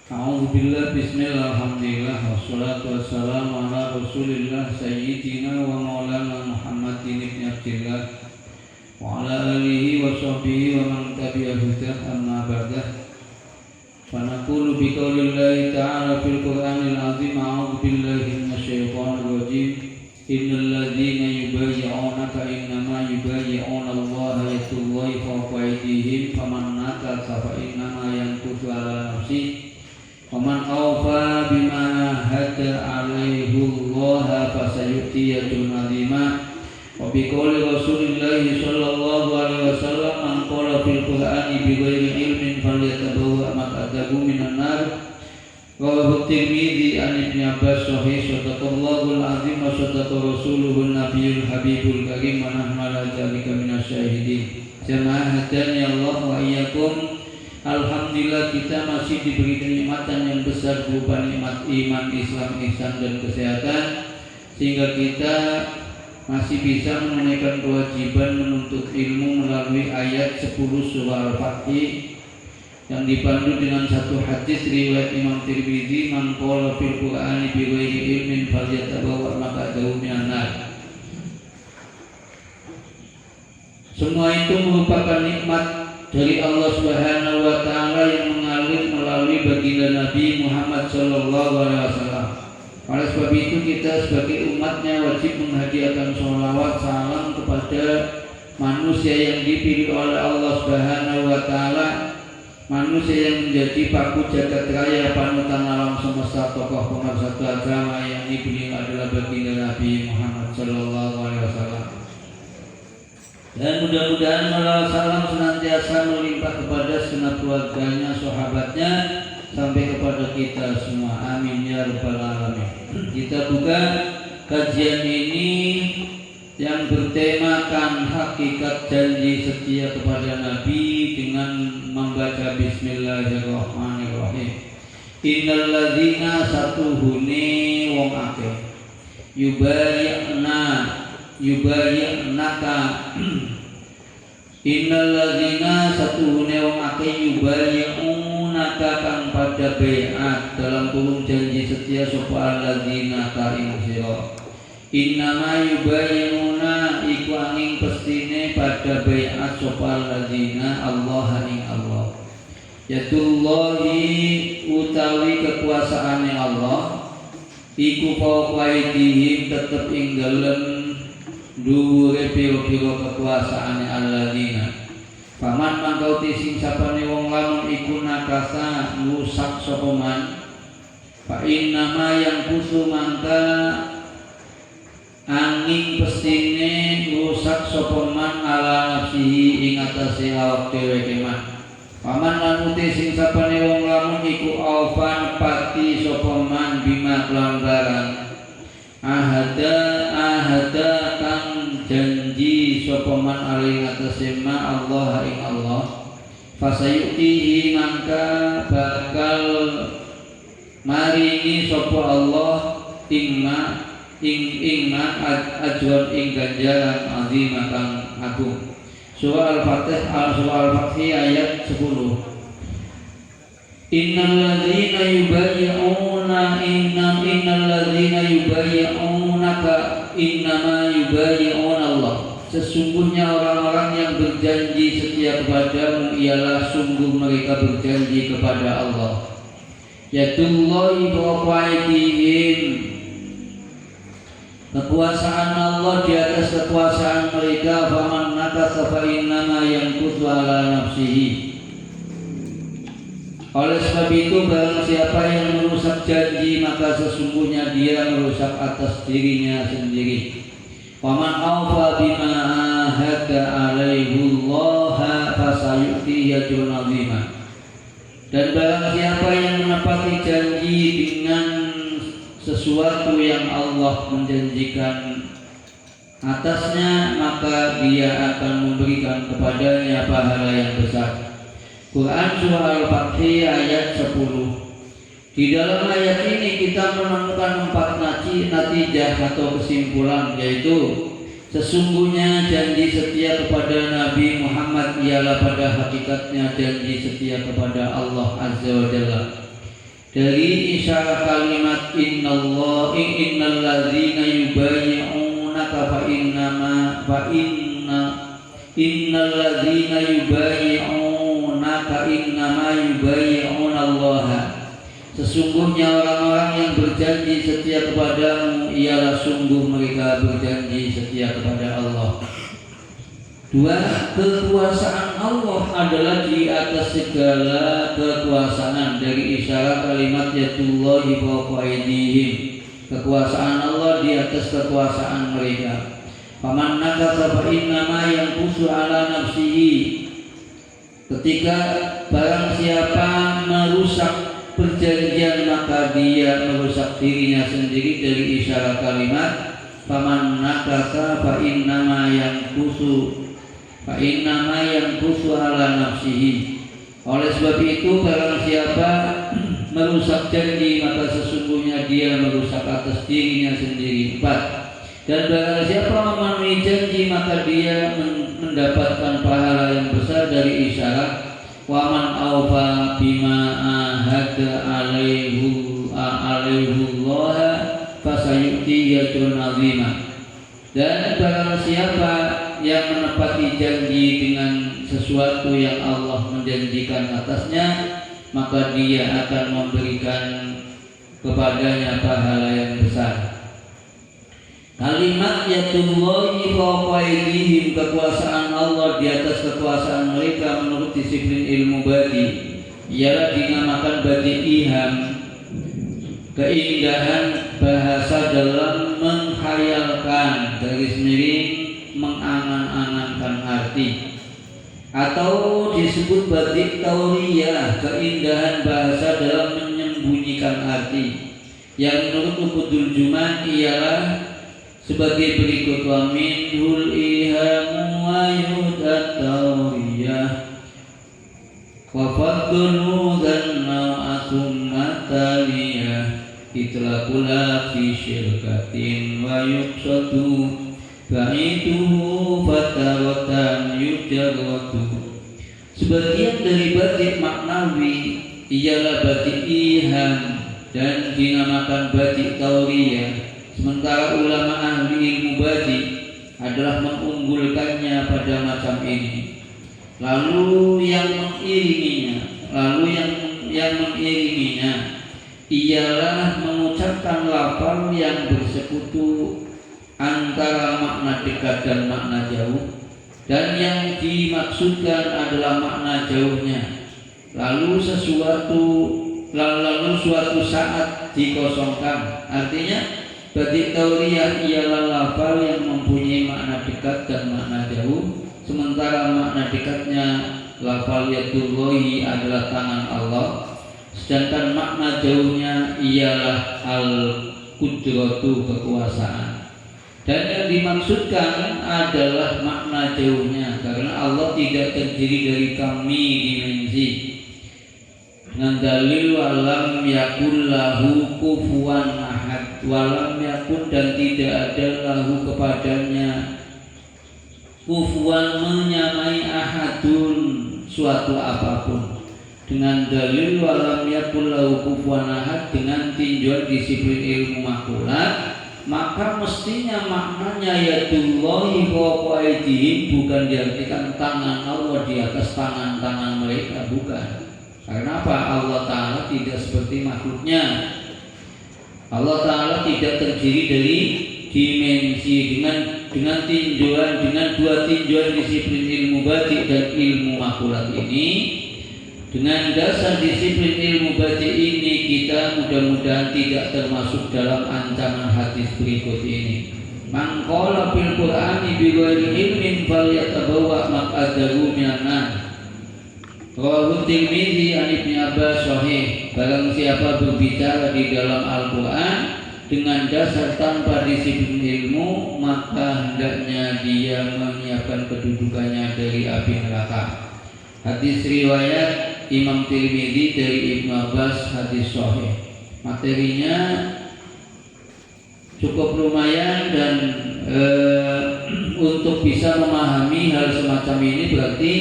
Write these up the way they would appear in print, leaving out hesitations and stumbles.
A'udzubillah, bismillah, alhamdulillah, wassalatu wassalamu ala rasulillah sayyidina wa maulana Muhammadin ibn Abdillah wa ala alihi wa sahbihi wa man tabi'a hudah amma ba'dah. Fanaqulu biqaulillahi ta'ala fil Qur'anil azim, a'udzu billahi minasyaitonir rajim. Innal ladzina yubayyi'unaka innama yubayyi'una Allaha yadullahi fawqa aydihim faman nakasa fa innama yankusu 'ala nafsihi Waman awfa bima hada alaihullaha fasayu'ti yajun azimah. Wa biqauli Rasulillahi sallallahu alaihi wasallam, man qala fil Qur'ani bighairi ilmin falyatabawwa maq'adahu minan nar. Rawahu Tirmidzi an Ibnu Abbas sahih. Sadaqallahul azim wa sadaqa rasuluhun nabiyul habibul karim wa nahnu ala dzalika minasyahidin. Jamaah hadani Allah wa iyyakum. Alhamdulillah, kita masih diberi kenikmatan yang besar berupa nikmat iman, Islam, ihsan dan kesehatan, sehingga kita masih bisa menunaikan kewajiban menuntut ilmu melalui ayat 10 surah Al-Fatih yang dipandu dengan satu hadis riwayat Imam Tirmidzi, man qala fil Qur'ani bighairi ilmin falyatabawwa maq'adahu minan nar. Semua itu merupakan nikmat dari Allah Subhanahu wa taala yang mengalir melalui baginda Nabi Muhammad sallallahu alaihi wasallam. Oleh sebab itu kita sebagai umatnya wajib menghadiahkan sholawat salam kepada manusia yang dipilih oleh Allah Subhanahu wa taala, manusia yang menjadi paku jagat raya panutan alam semesta, tokoh pemersatu agama, yang beliau adalah baginda Nabi Muhammad sallallahu alaihi wasallam. Dan mudah-mudahan salam senantiasa melimpah kepada segenap keluarganya, sahabatnya, sampai kepada kita semua. Amin ya rabbal alamin. Kita buka kajian ini yang bertemakan hakikat janji setia kepada Nabi dengan membaca Bismillahirrahmanirrahim. Innal ladzina satuhune wong akeh yubayyinaka innal ladzina satuhune wong akeh yubayyinaka kang pada baiat dalam kurung janji setia sapa alladzina karing sira. Innama yubayyinuna iku angin pestine pada baiat sapa alladzina Allah ing Allah. Yadullahi utawi kekuasaane Allah iku fawqa aydihim tetep ing dalem dhuwure pira-pira kekuasaane alladzina. Paman mangkauti sing sapane wong lamun iku nakasa rusak sapa man, fa innama yang kusu mangka angin pestine rusak sapa man ala nafsihi ing atase awak dhewe keman. Paman lan uti sing sapane wong lamun iku aufan pati sapa man bima kelawan barang ahada kang janji sapa man ali ngatasi ma Allah ing Allah, fasayu'tihi mangka bakal maringi sapa Allah ing ajwan ing ganjaran azimah kang agung. Surah Al-Fatih ayat 10. Innal ladzina yubayyi'unaka innama yubayyi'una Allah. Sesungguhnya orang-orang yang berjanji setia kepadamu ialah sungguh mereka berjanji kepada Allah. Yadullahi fawqa aydihim. Kekuasaan Allah di atas kekuasaan mereka. Faman nakasa fa innama yankusu ala nafsihi. Oleh sebab itu barang siapa yang merusak janji maka sesungguhnya dia merusak atas dirinya sendiri. Waman awfa bima ahada alaihullaha fasayu'ti yajun azimah. Dan barang siapa yang menepati janji dengan sesuatu yang Allah menjanjikan atasnya, maka dia akan memberikan kepadanya pahala yang besar. Quran Surah Al-Fatih ayat 10. Di dalam ayat ini kita menemukan 4 natijah atau kesimpulan, yaitu sesungguhnya janji setia kepada Nabi Muhammad ialah pada hakikatnya janji setia kepada Allah Azza wa Jalla. dari isyarat kalimat innal ladzina yubayyi'unaka innal ladzina yubayyi'unaka innama yubayyi'unallaha. Sesungguhnya orang-orang yang berjanji setia kepadamu ialah sungguh mereka berjanji setia kepada Allah. Dua, kekuasaan Allah adalah di atas segala kekuasaan, dari isyarat kalimat yadullahi fawqa aydihim. Kekuasaan Allah di atas kekuasaan mereka. Faman nakasa fa innama yanqusu ala nafsihi. Ketika barang siapa merusak perjanjian maka dia merusak dirinya sendiri, dari isyarat kalimat faman nakasa fa innama yanqusu ala nafsihi. Oleh sebab itu barang siapa merusak janji maka sesungguhnya dia merusak atas dirinya sendiri. 4. Dan barang siapa memenuhi janji maka dia mendapatkan pahala yang besar, dari isyarat waman awfa bima ahada alaihullah fasayu'tihi ajran 'azima. Dan barang siapa yang menepati janji dengan sesuatu yang Allah menjanjikan atasnya, maka dia akan memberikan kepadanya pahala yang besar. Kalimat yadullahi fawqa aydihim, kekuasaan Allah di atas kekuasaan mereka, menurut disiplin ilmu badi ialah dinamakan badi iham, keindahan bahasa dalam menghayalkan, garis miring mengangan-angankan arti, atau disebut badi tauriyah, keindahan bahasa dalam menyembunyikan arti, yang menurut Ubudul Juman ialah sebagai berikut: wa minhul ihamu wa yudat tauriyah wa fadlu dhanna asummataliyah itlaqula fi syirkatin wa yuqsadu baituhu fatawatan yujarwatu. Sebagian dari batik maknawi ialah batik iham dan dinamakan batik tauriyah, sementara ulama ahli ilmu batik adalah mengunggulkannya pada macam ini. Lalu yang mengiringinya ialah mengucapkan lafal yang bersekutu antara makna dekat dan makna jauh, dan yang dimaksudkan adalah makna jauhnya. Lalu suatu saat dikosongkan. Artinya batik tauriyah ialah lafal yang mempunyai makna dekat dan makna jauh, sementara makna dekatnya lafal yadullahi adalah tangan Allah, sedangkan makna jauhnya ialah al-qudratu, kekuasaan. Dan yang dimaksudkan adalah makna jauhnya, karena Allah tidak terdiri dari kami dimensi. Dengan dalil walam yakul lahu kufuwan ahad, walam yakun, dan tidak ada lahu kepadanya kufuwan, menyamai, ahadun, suatu apapun. Dengan dalil walam yakul lahu kufuwan ahad, dengan tinjauan disiplin ilmu makulat, maka mestinya maknanya yadullahi fawqa aydihim bukan diartikan tangan Allah di atas tangan-tangan mereka, bukan. Karena apa? Allah Ta'ala tidak seperti makhluknya. Allah Ta'ala tidak terdiri dari dimensi. Dengan tinjauan, dengan dua tinjauan disiplin ilmu batik dan ilmu makulat ini, dengan dasar disiplin ilmu batik ini, kita mudah-mudahan tidak termasuk dalam ancaman hadis berikut ini. Man qala fil Qur'ani bi ghairi ilmin falyatabawwa maq'adahu minan nar. Rawahu Tirmidzi an Ibnu Abbas sahih. Barang siapa berbicara di dalam Al-Qur'an dengan dasar tanpa disiplin ilmu, maka hendaknya dia menyiapkan kedudukannya dari api neraka. Hadis riwayat Imam Tirmidzi dari Ibnu Abbas, hadis sahih. Materinya cukup lumayan, dan untuk bisa memahami hal semacam ini berarti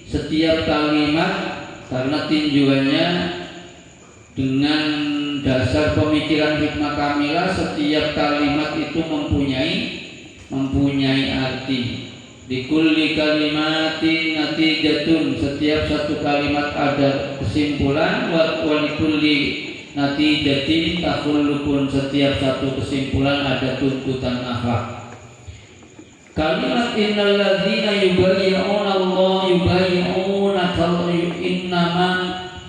setiap kalimat, karena tinjauannya dengan dasar pemikiran hikmah kamilah, setiap kalimat itu mempunyai arti. Likulli kalimatin natijatun, setiap satu kalimat ada kesimpulan. Wa likulli natijatin takhulukun, setiap satu kesimpulan ada tuntutan akhlak. Kalimat innal ladzina yubayyi'una Allah yubayyi'unaka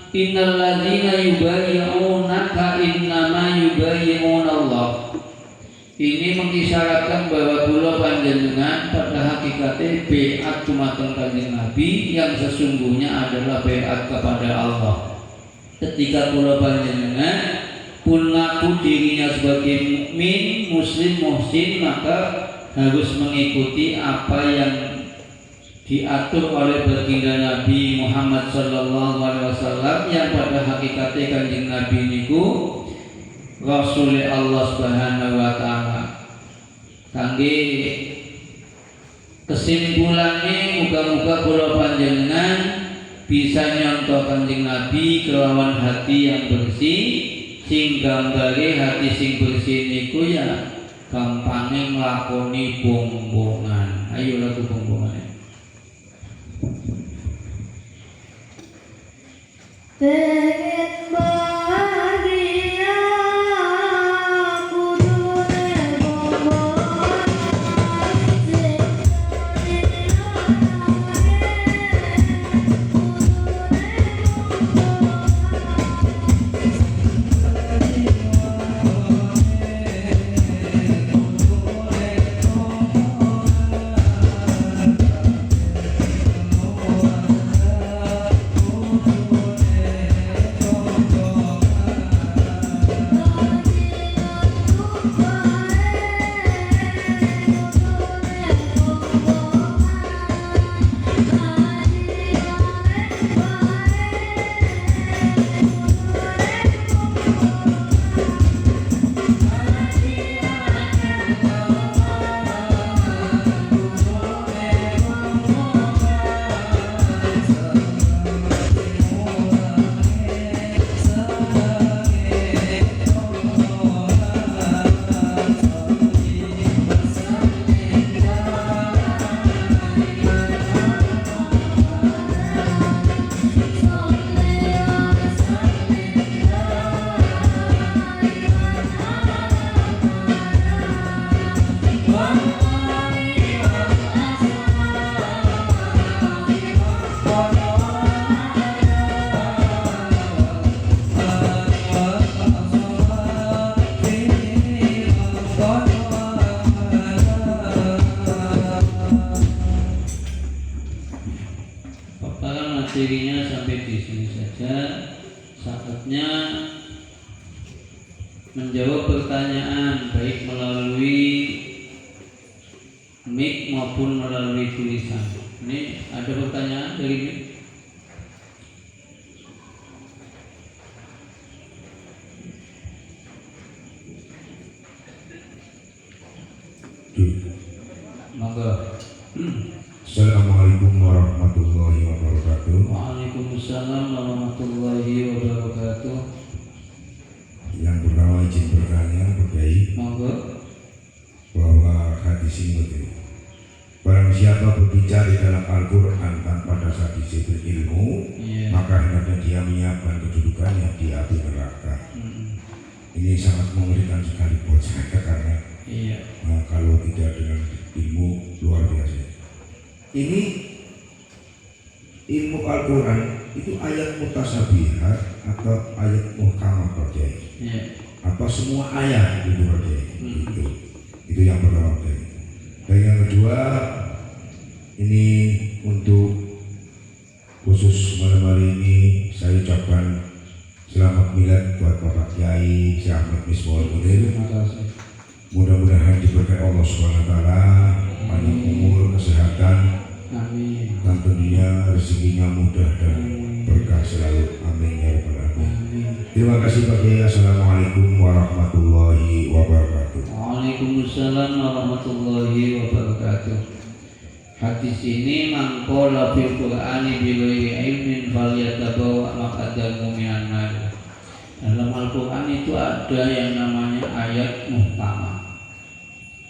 innal ladzina yubayyi'unaka innama yubayyi'una Allah. Ini mengisyaratkan bahwa kula panjenengan pada hakikatnya beat dumateng Kanjeng Nabi yang sesungguhnya adalah beat kepada Allah. Ketika kula panjenengan pun ngaku dirinya sebagai mukmin, muslim, muhsin, maka harus mengikuti apa yang diatur oleh baginda Nabi Muhammad sallallahu alaihi wasallam yang pada hakikatnya Kanjeng Nabi niku Rasulullah Allah Subhanahu wa taala. Kangge kesimpulannya muga-muga kula panjenengan bisa nyontoh Kanjeng Nabi kelawan hati yang bersih, sing gambare hati sing bersih niku ya gampangnya nglakoni bombongan. Ayo lagu bombongan. Pengen bahagia kudune bombongan materinya sampai di sini saja. Saatnya menjawab pertanyaan baik melalui mic maupun melalui tulisan. Ini ada pertanyaan dari mic? Monggo. Assalamualaikum warahmatullahi wabarakatuh. Waalaikumsalam warahmatullahi wabarakatuh. Yang pertama izin bertanya berkait Monggo. bahwa hadis ini begini. Barang siapa berbicara di dalam Al-Quran tanpa dasar disiplin ilmu, maka hendaknya dia menyiapkan kedudukannya di api neraka. Ini sangat mengerikan sekali buat saya karena kalau tidak dengan ilmu luar biasa. Ini ilmu Al-Quran itu ayat mutasyabihat atau ayat muhkamah Pak Kiai? Apa semua ayat itu Pak Kiai? Itu yang pertama Pak Kiai. Dan yang kedua, ini untuk khusus malam hari ini saya ucapkan selamat milad buat Bapak Kiai Syekh Ahmad Misbahul Munir. Mudah-mudahan diberkahi Allah SWT, panjang umur, kesehatan, amin, dan tentunya rezekinya mudah dan berkah selalu. Amin ya rabbal alamin. Terima kasih Pak Kiai. Assalamualaikum warahmatullahi wabarakatuh. Waalaikumsalam warahmatullahi wabarakatuh. Hadis ini mangkola fil Qur'ani bi ghairi ilmin falyatabawa maq'adahu minan nar. Dalam Al-Quran itu ada yang namanya ayat muhkamat,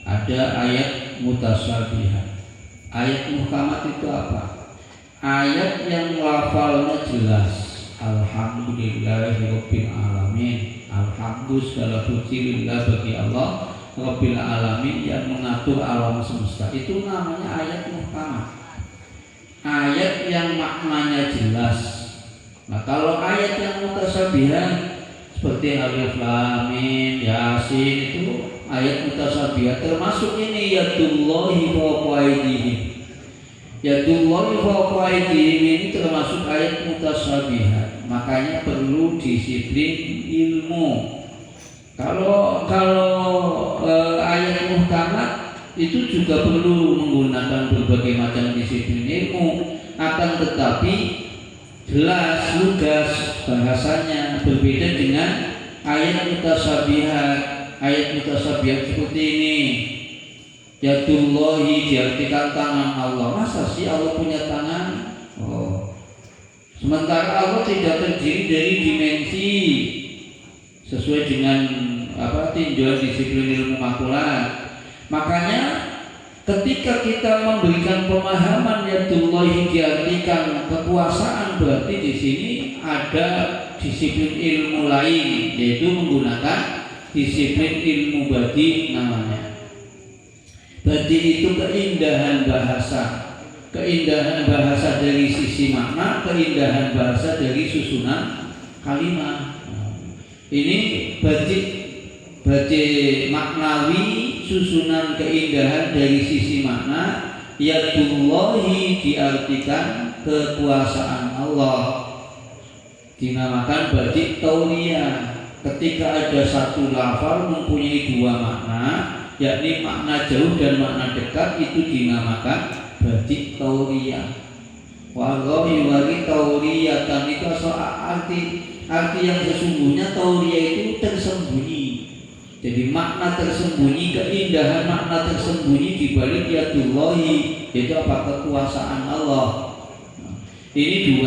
ada ayat mutasyabihat. Ayat muhkamat itu apa? Ayat yang lafalnya jelas. Alhamdulillahirabbil alamin. Alhamdulillah segala puji lillah bagi Allah Rabbil alamin yang mengatur alam semesta. Itu namanya ayat muhkamat. Ayat yang maknanya jelas. Nah, kalau ayat yang mutasyabihat seperti Alif Lam Mim, Yasin itu ayat mutasyabihat, termasuk ini yadullahi fawqa aydihim. Yadullahi fawqa aydihim ini termasuk ayat mutasyabihat. Makanya perlu disiplin ilmu. Kalau ayat muhkamat itu juga perlu menggunakan berbagai macam disiplin ilmu, akan tetapi jelas, lugas bahasanya berbeda dengan ayat mutasyabihat. Ayat mutasyabihat seperti ini, yadullahi diartikan tangan Allah. Masa sih Allah punya tangan? Oh. Sementara Allah tidak terdiri dari dimensi sesuai dengan tinjauan disiplin ilmu makulat. Makanya ketika kita memberikan pemahaman yadullahi diartikan kekuasaan, berarti di sini ada disiplin ilmu lain, yaitu menggunakan disiplin ilmu badi namanya. Badi itu keindahan bahasa. Keindahan bahasa dari sisi makna, keindahan bahasa dari susunan kalimat. Ini badi maknawi, susunan keindahan dari sisi makna. Yadullahi diartikan kekuasaan Allah, dinamakan badi tauriyah. Ketika ada satu lafal mempunyai dua makna, yakni makna jauh dan makna dekat, itu dinamakan badi tauriyah. Wallahi wali tauriyatan itu arti yang sesungguhnya. Tauriyah itu tersembunyi. Jadi makna tersembunyi, keindahan makna tersembunyi di balik yadullahi, yaitu apa? Kekuasaan Allah. Ini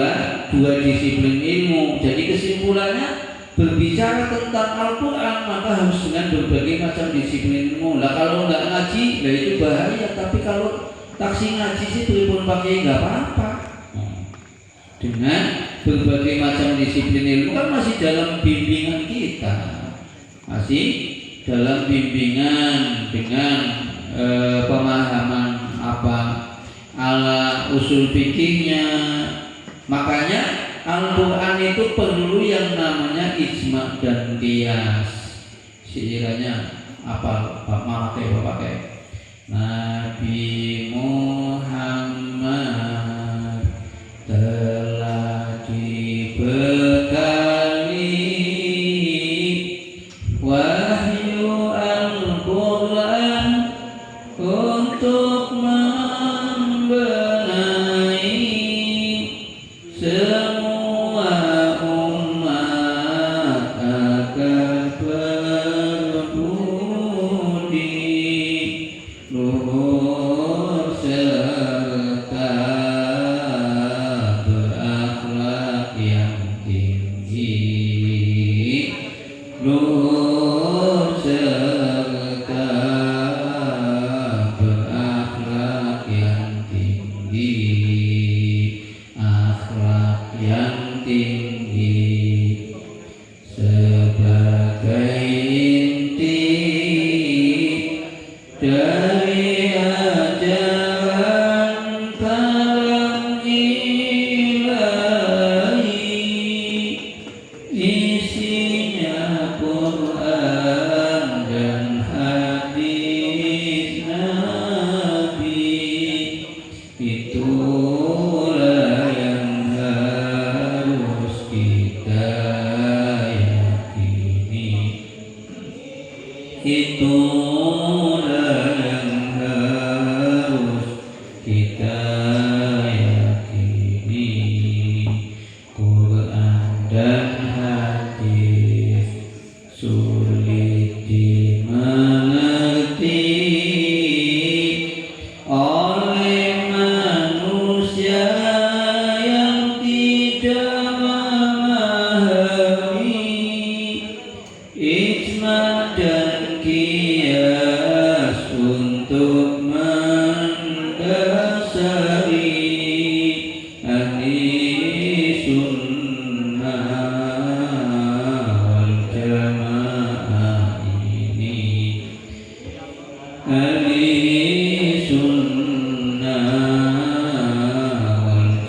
dua disiplin ilmu. Jadi kesimpulannya, berbicara tentang Al-Quran maka harus dengan berbagai macam disiplin ilmu. Lah kalau nggak ngaji, lah itu bahaya. Tapi kalau taksi ngaji sih telepon pakai nggak apa-apa. Dengan berbagai macam disiplin ilmu kan masih dalam bimbingan kita, masih dalam bimbingan dengan pemahaman apa ala usul fikihnya. Makanya Al-Quran itu perlu yang namanya ijma dan qiyas. Sekiranya apa pakai Nabi Muhammad telah dibekali wahyu Al-Quran untuk membenahi semua umat agar berbudi luhur serta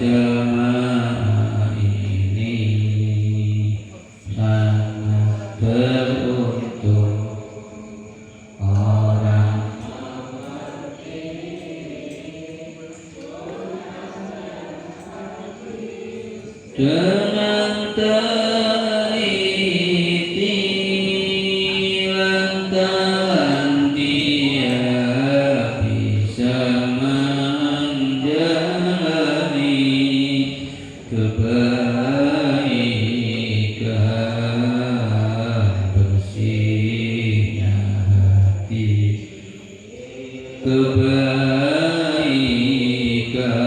jamaah ini sangat beruntung orang dengan teliti lantaran dia bisa menjalani kebaikan bersihnya hati, kebaikan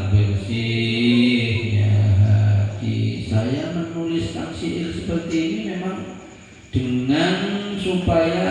bersihnya hati. Saya menuliskan syair seperti ini memang dengan supaya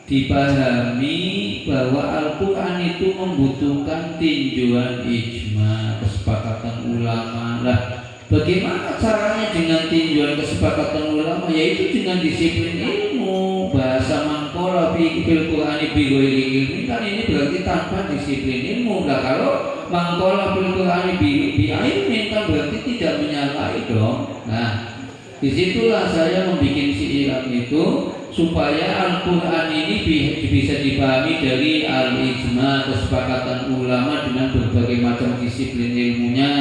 dipahami bahwa Al-Quran itu membutuhkan tinjauan ijma, kesepakatan ulama. Lah, bagaimana caranya dengan tinjauan kesepakatan ulama? Yaitu dengan disiplin ilmu. Bahasa mangkola fil Qur'ani bi ghairi ilmi, kan ini berarti tanpa disiplin ilmu. Lah, kalau mangkola fil Qur'ani bi ilmi kan berarti tidak menyalahi dong. Nah, disitulah saya membuat siiran itu supaya Al-Quran ini bisa dipahami dari al-ijma, kesepakatan ulama dengan berbagai macam disiplin ilmunya.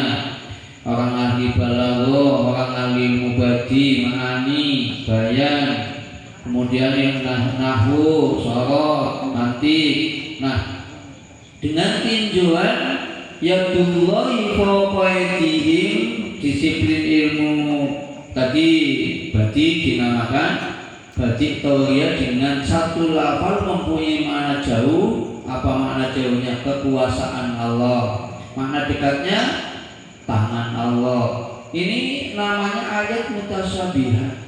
Orang ahli balaghah, orang ahli mubadi, ma'ani, bayan, kemudian yang nahwu, sorot, mantik. Nah, dengan tinjauan yadullahi fawqa aydihim, disiplin ilmu tadi berarti dinamakan batik tauhiyah dengan satu lafal mempunyai makna jauh. Apa makna jauhnya? Kekuasaan Allah. Makna dekatnya tangan Allah. Ini namanya ayat mutasyabihah,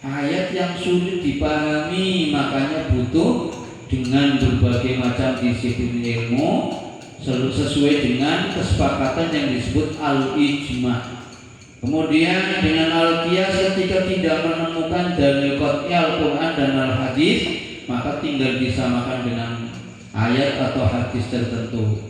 ayat yang sulit dipahami, makanya butuh dengan berbagai macam disiplin ilmu sesuai dengan kesepakatan yang disebut al-ijma. Kemudian dengan al-qiyas, ketika tidak menemukan dalil qat'i Al-Quran dan al-hadis, maka tinggal disamakan dengan ayat atau hadis tertentu.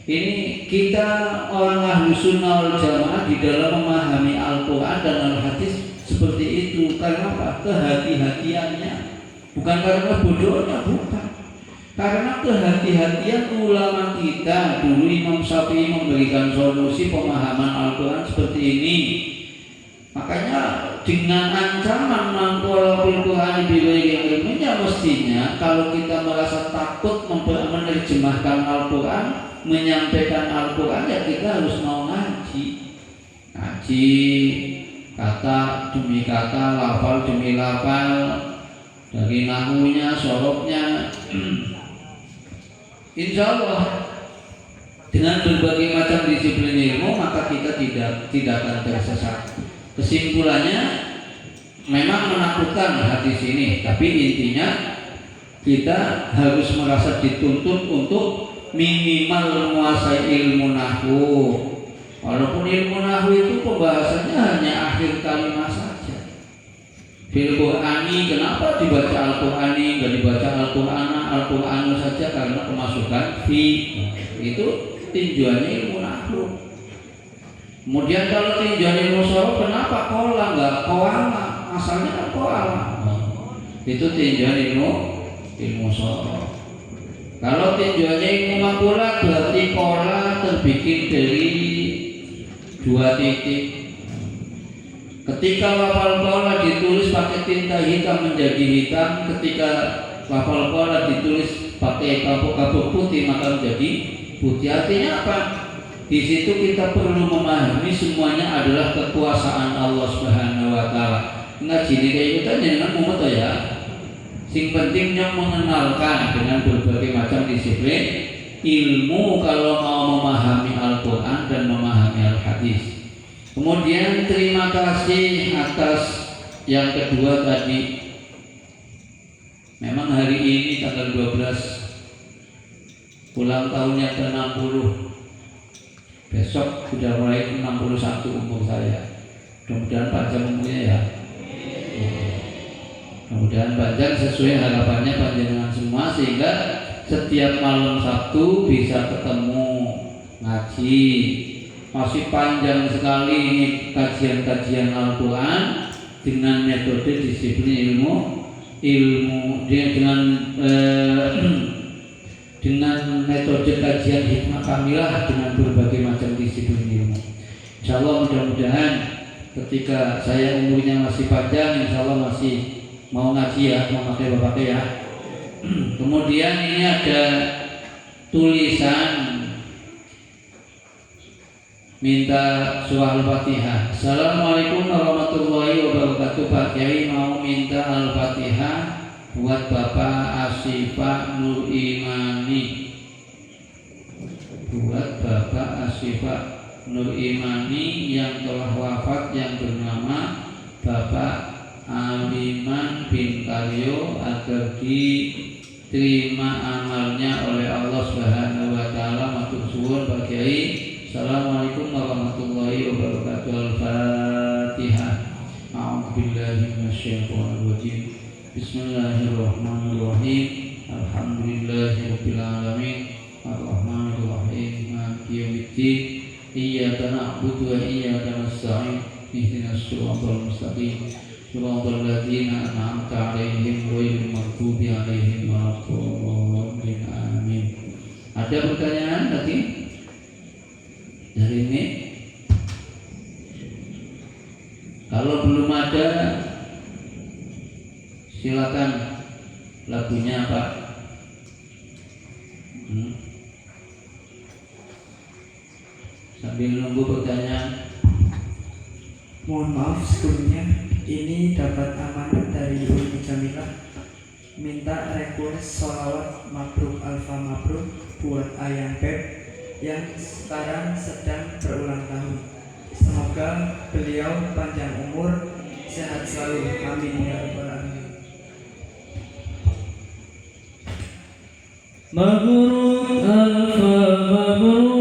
Ini kita orang ahlu sunnah wal jamaah di dalam memahami Al-Quran dan al-hadis seperti itu. Karena apa? Kehati-hatiannya, bukan karena bodohnya, bukan. Karena kehati-hatian ulama kita dulu, Imam Syafi'i memberikan solusi pemahaman Al-Quran seperti ini. Makanya dengan ancaman mangkola fil Qur'ani bi ghairi ilminya, mestinya kalau kita merasa takut menerjemahkan Al-Quran, menyampaikan Al-Quran, ya kita harus mau ngaji kata demi kata, lafal demi lafal, dari nahwunya, sorobnya. Insya Allah dengan berbagai macam disiplin ilmu, maka kita tidak akan tersesat. Kesimpulannya memang menakutkan hadis ini, tapi intinya kita harus merasa dituntut untuk minimal menguasai ilmu nahwu. Walaupun ilmu nahwu itu pembahasannya hanya akhir kalimat saja. Fil Qur'ani, kenapa dibaca Al-Qur'ani, nggak dibaca Al-Qur'an saja? Karena kemasukan fi, itu tinjauannya ilmu nahwu. Kemudian kalau tinjauan ilmu sorof, kenapa kola nggak koala? Asalnya kan koala. Itu tinjauan ilmu sorof. Kalau tinjauannya ilmu makulah, berarti kola terbikin dari dua titik. Ketika lafal kola ditulis pakai tinta hitam menjadi hitam, ketika lafal kola ditulis pakai kabuk putih maka menjadi putih. Artinya apa? Di situ kita perlu memahami semuanya adalah kekuasaan Allah Subhanahu wa taala. Ngaji kayak kita jangan mumet ya. Sing pentingnya mengenalkan dengan berbagai macam disiplin ilmu kalau mau memahami Al-Quran dan memahami Al-Hadis. Kemudian terima kasih atas yang kedua tadi. Memang hari ini tanggal 12 ulang tahunnya ke-60. Besok sudah mulai 61 umur saya. Mudah-mudahan panjang umurnya ya. Mudah-mudahan panjang sesuai harapannya panjenengan semua, sehingga setiap malam Sabtu bisa ketemu ngaji. Masih panjang sekali ini kajian-kajian Al-Quran dengan metode disiplin dengan metode kajian hikmah kamilah dengan berbagai macam disiplin ilmu. Insya Allah mudah-mudahan ketika saya umurnya masih panjang, insya Allah masih mau ngaji ya, mau pakai bapak ya. Kemudian ini ada tulisan minta surah Al-Fatihah. Assalamualaikum warahmatullahi wabarakatuh. Pak Kiai mau minta Al-Fatihah buat Bapak Asifah Nur Imani. Buat Bapak Asifah Nur Imani yang telah wafat yang bernama Bapak Aliman bin Karyo agar diterima amalnya oleh Allah Subhanahu wa taala. Matur suwun Pak Kiai. Assalamualaikum warahmatullahi wabarakatuh. Al-Fatihah. A'udzubillahi minasyaitonirrajim. Bismillahirrahmanirrahim. Alhamdulillahirabbil alamin. Arrahmanirrahim. Maliki yaumiddin. Iyyaka na'budu wa iyyaka nasta'in. Ihdinas siratal mustaqim. Siratal ladzina an'amta 'alaihim ghairil maghdubi 'alaihim waladdallin. Amin. Ada pertanyaan tadi? Dari ini, kalau belum ada, silakan lagunya Pak. Sambil nunggu pertanyaan. Mohon maaf sebelumnya, ini dapat amanat dari Umi Jamilah minta request sholawat Mabruk Alfa Mabruk buat Ayang Beb yang sekarang sedang berulang tahun. Semoga beliau panjang umur, sehat selalu. Amin ya rabbal alamin. Mabruk alfa mabruk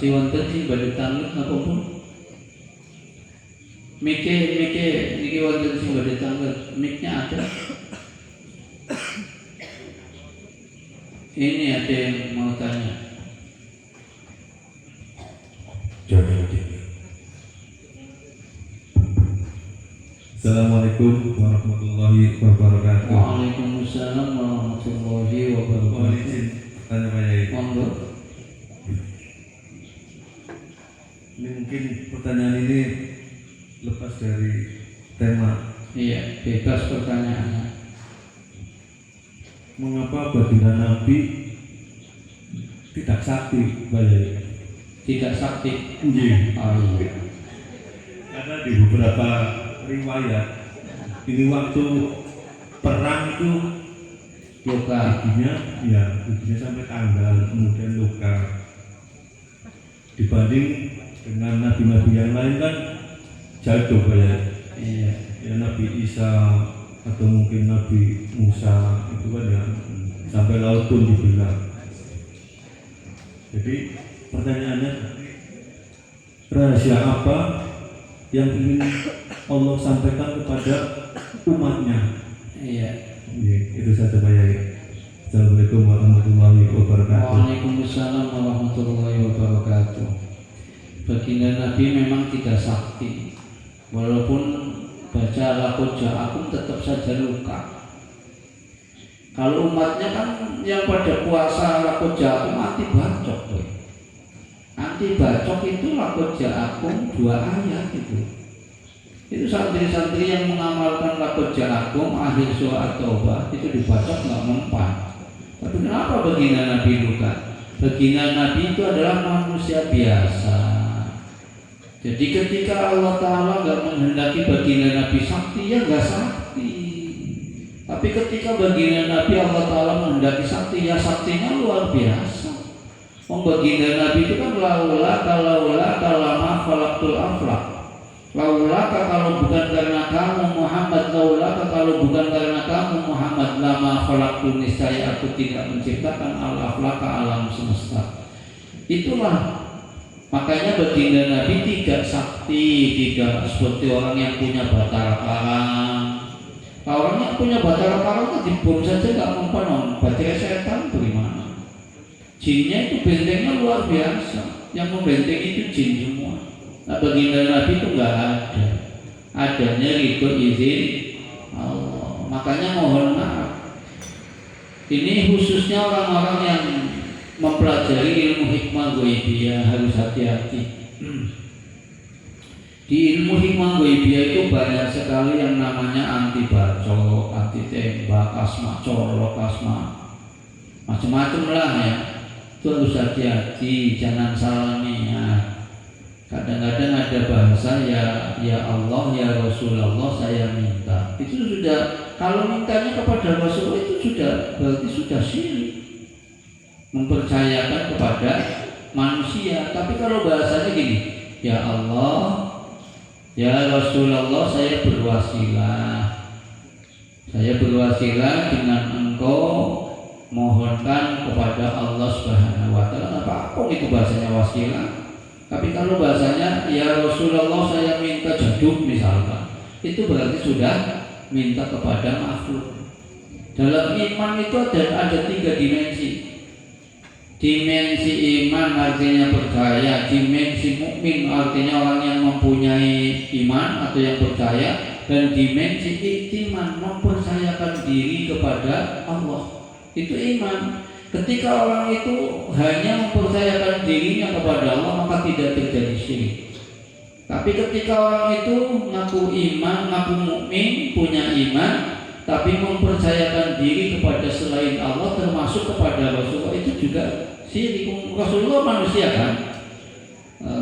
Masih wonten sing badhe tanglet napa pun? Mike niki wonten sing badhe tanglet. Mic-nya ada. Ini ada yang mau tanya. Jangan. Assalamualaikum warahmatullahi wabarakatuh. Waalaikumsalam warahmatullahi Mohon wabarakatuh. izin tanya Pak Yai. Monggo. Ini mungkin pertanyaan ini lepas dari tema. Iya, bebas pertanyaannya. Mengapa baginda Nabi tidak sakti, Pak Yai? Tidak sakti. Iya. Oh, iya. Karena di beberapa riwayat ini waktu perang itu Luka. ibunya sampai tanggal, kemudian luka. Dibanding dengan nabi-nabi yang lain kan jatuh Pak Yai. Iya. Ya Nabi Isa atau mungkin Nabi Musa itu kan ya sampai laut pun dibilang. Jadi pertanyaannya, rahasia apa yang ingin Allah sampaikan kepada umatnya? Iya. Itu saja Pak Yai. Assalamualaikum warahmatullahi wabarakatuh. Waalaikumsalam warahmatullahi wabarakatuh. Baginda Nabi memang tidak sakti. Walaupun baca laqad ja'akum tetap saja luka. Kalau umatnya kan yang pada puasa laqad ja'akum anti bacok. Anti bacok itu laqad ja'akum 2 ayat itu. Itu santri-santri yang mengamalkan laqad ja'akum akhir surah Taubah itu dibacok nggak mempan. Tapi kenapa baginda Nabi luka? Baginda Nabi itu adalah manusia biasa. Jadi ketika Allah Ta'ala nggak menghendaki baginda Nabi sakti, ya nggak sakti. Tapi ketika baginda Nabi Allah Ta'ala menghendaki sakti, ya saktinya luar biasa. Baginda Nabi itu kan laula kalama falaktul aflak. Laulaka kalau bukan karena kamu Muhammad, laulaka kalau bukan karena kamu Muhammad, lama khalaqtu niscaya aku tidak menciptakan al-aflaka alam semesta. Itulah makanya baginda Nabi tidak sakti, tidak seperti orang yang punya batara karang. Orang yang punya batara karang itu dibom saja nggak mempan, baterai setan bagaimana? Jinnya itu bentengnya luar biasa, yang membenteng itu jin semua. Nah, baginda Nabi itu nggak ada, adanya ridho izin Allah. Makanya mohon maaf, ini khususnya orang-orang yang mempelajari ilmu hikmah ghaibiyah harus hati-hati. Di ilmu hikmah ghaibiyah itu banyak sekali yang namanya anti bacok, anti tembak, asma colok, asma macam-macam lah ya. Itu harus hati-hati, jangan salah niat. Kadang-kadang ada bahasa ya Allah, ya Rasulullah saya minta. Itu sudah, kalau mintanya kepada Rasul itu sudah berarti sudah syirik, mempercayakan kepada manusia. Tapi kalau bahasanya gini, ya Allah, ya Rasulullah saya berwasilah dengan engkau mohonkan kepada Allah Subhanahu wa taala. Apa itu bahasanya wasilah? Tapi kalau bahasanya ya Rasulullah saya minta jaduk misalkan, itu berarti sudah minta kepada makhluk. Dalam iman itu ada 3 dimensi. Dimensi iman artinya percaya, dimensi mukmin artinya orang yang mempunyai iman atau yang percaya, dan dimensi iktiman mempercayakan diri kepada Allah. Itu iman. Ketika orang itu hanya mempercayakan dirinya kepada Allah, maka tidak terjadi syirik. Tapi ketika orang itu ngaku iman, ngaku mukmin, punya iman, tapi mempercayakan diri kepada selain Allah, termasuk kepada Rasulullah, itu juga syirik. Rasulullah manusia kan.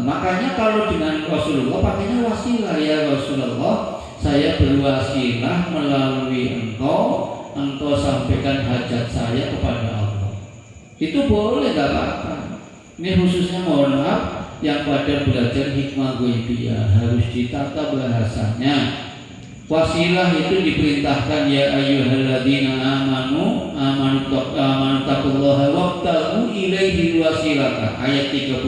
Makanya kalau dengan Rasulullah pakainya wasilah, ya Rasulullah saya berwasilah melalui engkau sampaikan hajat saya kepada Allah. Itu boleh, gak apa-apa. Ini khususnya mohon maaf yang pada belajar hikmah ghaibiyah harus ditata bahasanya. Wasilah itu diperintahkan ya ayyuhalladzina amanu taqullaha wabtaghu ilaihi wasilata. Ayat 35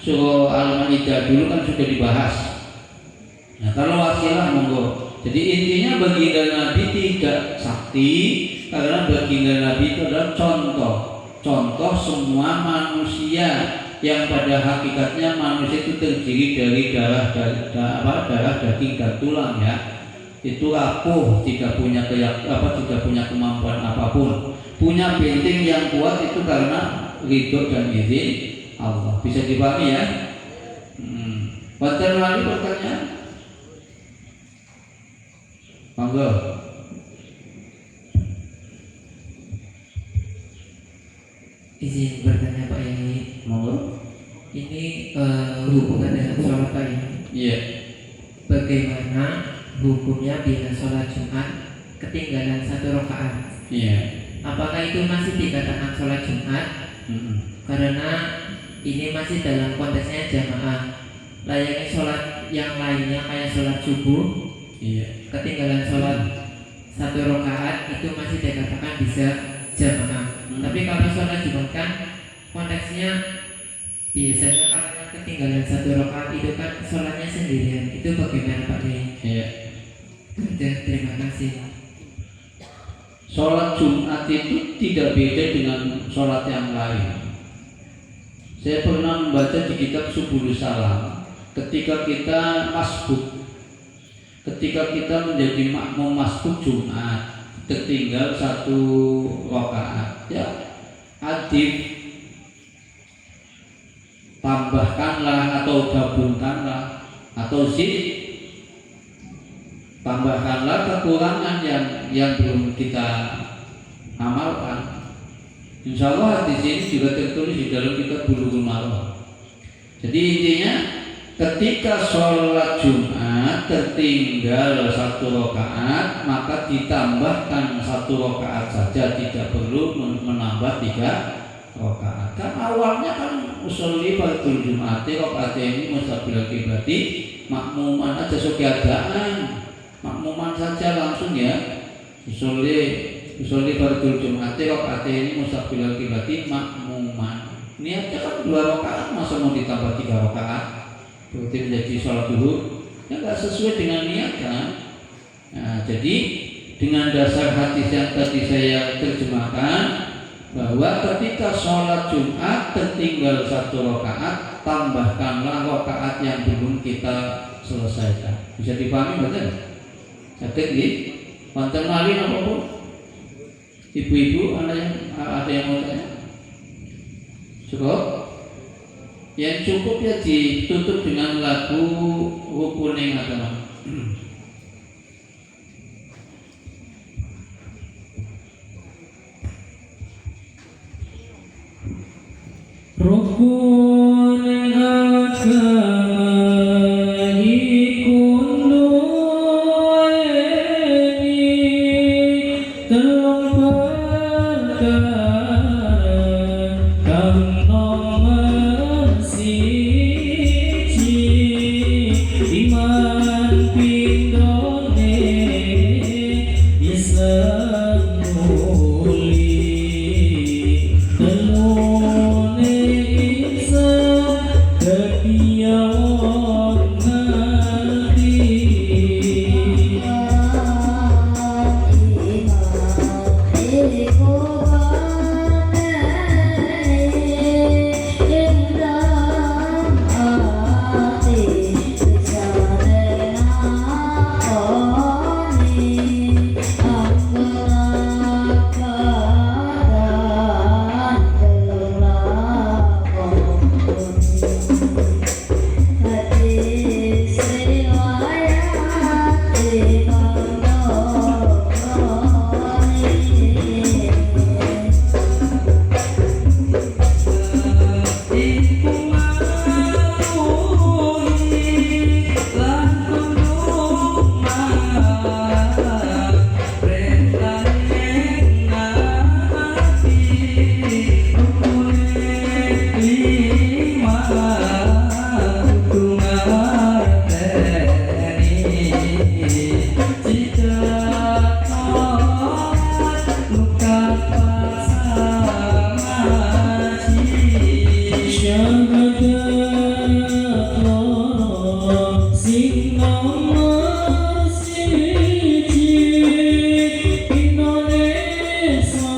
surah Al-Maidah dulu kan sudah dibahas. Nah, kalau wasilah monggo. Jadi intinya baginda Nabi tidak sakti karena baginda Nabi itu adalah contoh semua manusia yang pada hakikatnya manusia itu terdiri dari darah daging dan tulang ya. Itu rapuh, tidak punya kemampuan apapun. Punya benteng yang kuat itu karena ridho dan izin Allah. Bisa dipahami ya? Wonten lagi pertanyaan? Monggo. Izin bertanya Pak Yai. Monggo. Ini hubungan dengan sholat Pak Yai. Iya. Bagaimana hukumnya bila sholat Jumat ketinggalan 1 rakaat? Iya. Apakah itu masih dikatakan sholat Jumat? Karena ini masih dalam konteksnya jamaah. Layaknya sholat yang lainnya kayak sholat subuh, Iya. ketinggalan sholat 1 rakaat itu masih dikatakan bisa jamaah. Tapi kalau sholat Jumat kan konteksnya biasanya karena ketinggalan 1 rakaat itu kan sholatnya sendirian. Itu bagaimana Pak Kiai? Iya. Terima kasih. Sholat Jumat itu tidak beda dengan sholat yang lain. Saya pernah membaca di kitab Subulus Salam, ketika kita masbuk, ketika kita menjadi makmum masbuk Jumat, tertinggal 1 rakaat, ya adib, tambahkanlah atau gabungkanlah atau tambahkanlah kekurangan yang belum kita amalkan. Insya Allah hadis ini juga tertulis di dalam kitab Bulughul Maram. Jadi intinya ketika sholat Jumat tertinggal 1 rakaat, maka ditambahkan 1 rakaat saja, tidak perlu menambah 3 rakaat. Kan awalnya kan usolli fardhu Jum'ati rakaat ini mustaqbil kiblati, makmuman aja keadaan, makmuman saja langsung ya. Usolli fardhu Jum'ati rakaat ini mustaqbil kiblati makmuman. Niatnya kan 2 rakaat, masa mau ditambah 3 rakaat? Berarti menjadi sholat zuhur, ya nggak sesuai dengan niat kan? Nah, jadi dengan dasar hadis yang tadi saya terjemahkan, bahwa ketika sholat Jumat tertinggal 1 rakaat, tambahkanlah rakaat yang belum kita selesaikan. Bisa dipahami betul? Sakit nih? Wonten malih apa Bu? Ibu-ibu ada yang mau tanya? Cukup? Yang cukup ya ditutup dengan lagu Rukuning Agama. Rukun agama iku nduweni telung perkara kang nomor 1 iman pindhone Islam muli telune Insan kepiawon hati nomor siji Indonesia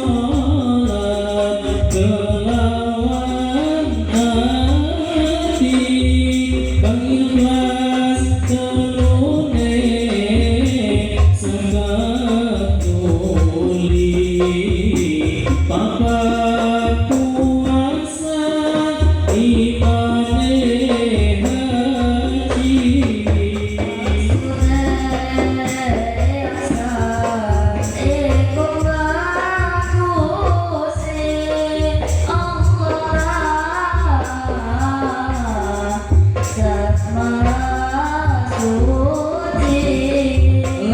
kelawan hati kang ikhlas terune segatuli Papa puasa imane haji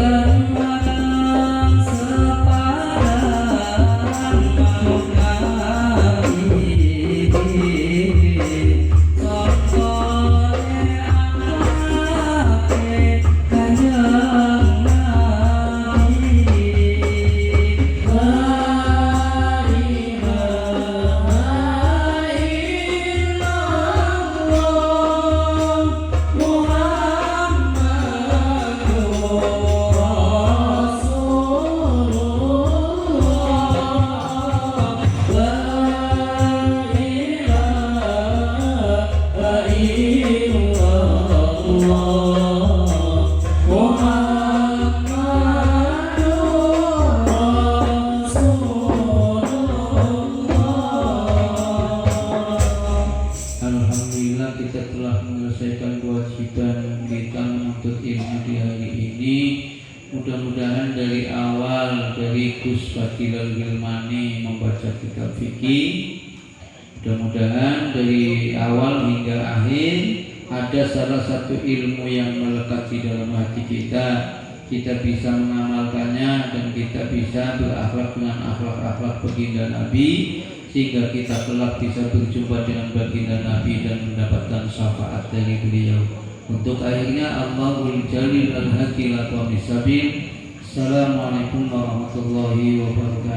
Lembaran sepadan manuk nabi Sokone anake kanjeng nabi La ilaha illallah Muhammadur Rasulullah La ilaha illallah Muhammadur Rasulullah. Alhamdulillah kita telah menyelesaikan kewajiban kita menuntut ilmu di hari ini. Mudah-mudahan dari awal dari Gus Fadilal Gilmani membaca kitab fikih, mudah-mudahan dari awal hingga akhir ada salah satu ilmu yang melekat di dalam hati kita. Kita bisa mengamalkannya dan kita bisa berakhlak dengan akhlak-akhlak baginda Nabi, sehingga kita kelak bisa berjumpa dengan baginda Nabi dan mendapatkan syafaat dari beliau. Untuk akhirnya Allahul Jalil Al-Hakil Aqwamisabil. Assalamualaikum warahmatullahi wabarakatuh.